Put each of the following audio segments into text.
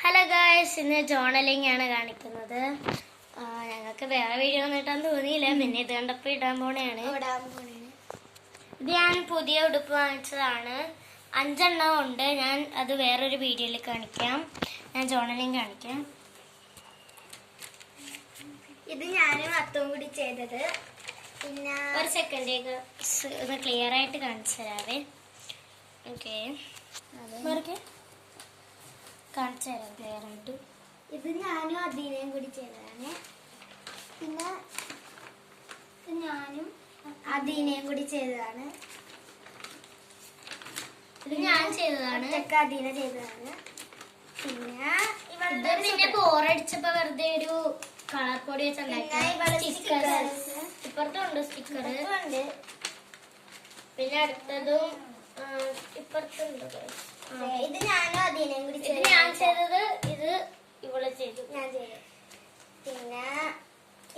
Hello guys, ഇന്ന് ജോർണലിംഗ് ആണ് കാണിക്കുന്നത്. ഞങ്ങൾക്ക് വേറെ വീഡിയോ ഒന്നും ഇട്ടാൻ തോന്നിയില്ല, പിന്നെ ഇത് കണ്ടപ്പോൾ ഇടാൻ പോണെയാണ്. ഇത് ഞാൻ പുതിയ ഉടുപ്പ് വാങ്ങിച്ചതാണ്. 5 എണ്ണം ഉണ്ട്. ഞാൻ അത് വേറൊരു വീഡിയോയിൽ കാണിക്കാം. ഞാൻ ജോർണലിംഗ് കാണിക്കാം. ഇത് ഞാനും അത്തവും കൂടി ചെയ്തത്. പിന്നെ ഒരു സെക്കൻഡ് ഒന്ന് ക്ലിയർ ആയിട്ട് കാണിച്ചു തരാവേ. ഓക്കെ, കാണിച്ചു തരാം ക്ലിയർ ആയിട്ട്. ഇത് ഞാനും അതിനെയും കൂടി ചെയ്തതാണ്. പിന്നെ ഞാനും അതിനെയും കൂടി ചെയ്തതാണ്. ഇത് ഞാൻ ചെയ്തതാണ്, അതിനെ ചെയ്തതാണ്. പിന്നെ പിന്നെ ബോറടിച്ചപ്പോ വെറുതെ ഒരു കളർ പൊടി വെച്ച് സ്റ്റിക്കർ. ഇപ്പുറത്തുണ്ട് സ്റ്റിക്കർ. പിന്നെ അടുത്തതും ഇപ്പുറത്തുണ്ട്. ഇത് ഞാനും അതിനെയും കൂടി ഇത് ഞാൻ ചെയ്തത്, ഇത് ഇവള് ചെയ്തു. ഞാൻ ചെയ്തു. പിന്നെ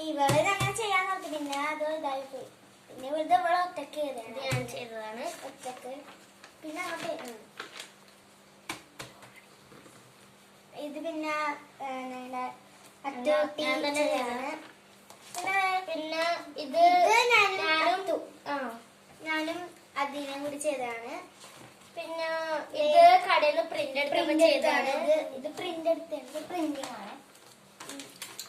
ഇവള് അങ്ങനെ ചെയ്യാൻ നോക്കി, പിന്നെ അത് ഇതായി പോയി. പിന്നെ ഇവളുടെ ഇവളെ ഒറ്റക്ക് ചെയ്തതാണ്. ഞാൻ ചെയ്തതാണ് ഒറ്റക്ക്. പിന്നെ അങ്ങോട്ട് ഇത് പിന്നെ ഞാൻ തന്നെ ചെയ്തതാണ്. പിന്നെ ഇത് ഞാനും അതിനെയും കൂടി ചെയ്തതാണ്. പിന്നെ ഇത് കടയിൽ നിന്ന് പ്രിന്റ് എടുത്തപ്പോൾ ചെയ്തതാണ്. ഇത് പ്രിന്റ് എടുത്തത് പ്രിന്റിംഗ് ആണ്.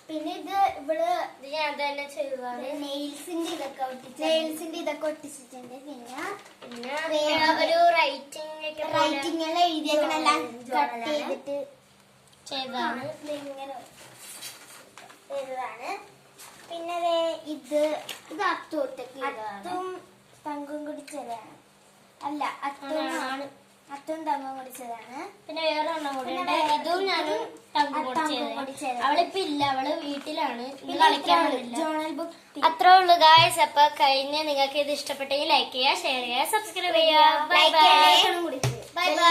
പിന്നെ ഇത് ഇവള് ഞാൻ തന്നെ ചെയ്തതാണ്. നെയിൽസിന്റെ ഇതൊക്കെ ഒട്ടിച്ചിട്ടുണ്ട്. പിന്നെ ഒരു റൈറ്റിംഗ് എല്ലാം എഴുതിയേക്കണെല്ലാം കട്ട് ചെയ്തിട്ട് ചെയ്തതാണ്. ഇങ്ങനെ ചെയ്തതാണ്. പിന്നെ ഇത് അത്തും തങ്കും കൂടി ചെയ്തതാണ്. അല്ല, അത്തും തങ്കും കൂടി ചെയ്തതാണ്. പിന്നെ വേറെ ഒന്നും കൂടി ഉണ്ട്. ഇതും ഞാനും തങ്കും കൂടി ചെയ്തതാണ്. അവളിപ്പോ ഇല്ല, അവള് വീട്ടിലാണ്, കളിക്കാനില്ല. ജോണൽ ബുക്ക്. അത്രേ ഉള്ളു ഗായ്സ്. അപ്പൊ കഴിഞ്ഞ നിങ്ങൾക്ക് ഇത് ഇഷ്ടപ്പെട്ടെങ്കിൽ ലൈക്ക് ചെയ്യുക, ഷെയർ ചെയ്യുക, സബ്സ്ക്രൈബ് ചെയ്യുക. Bye bye.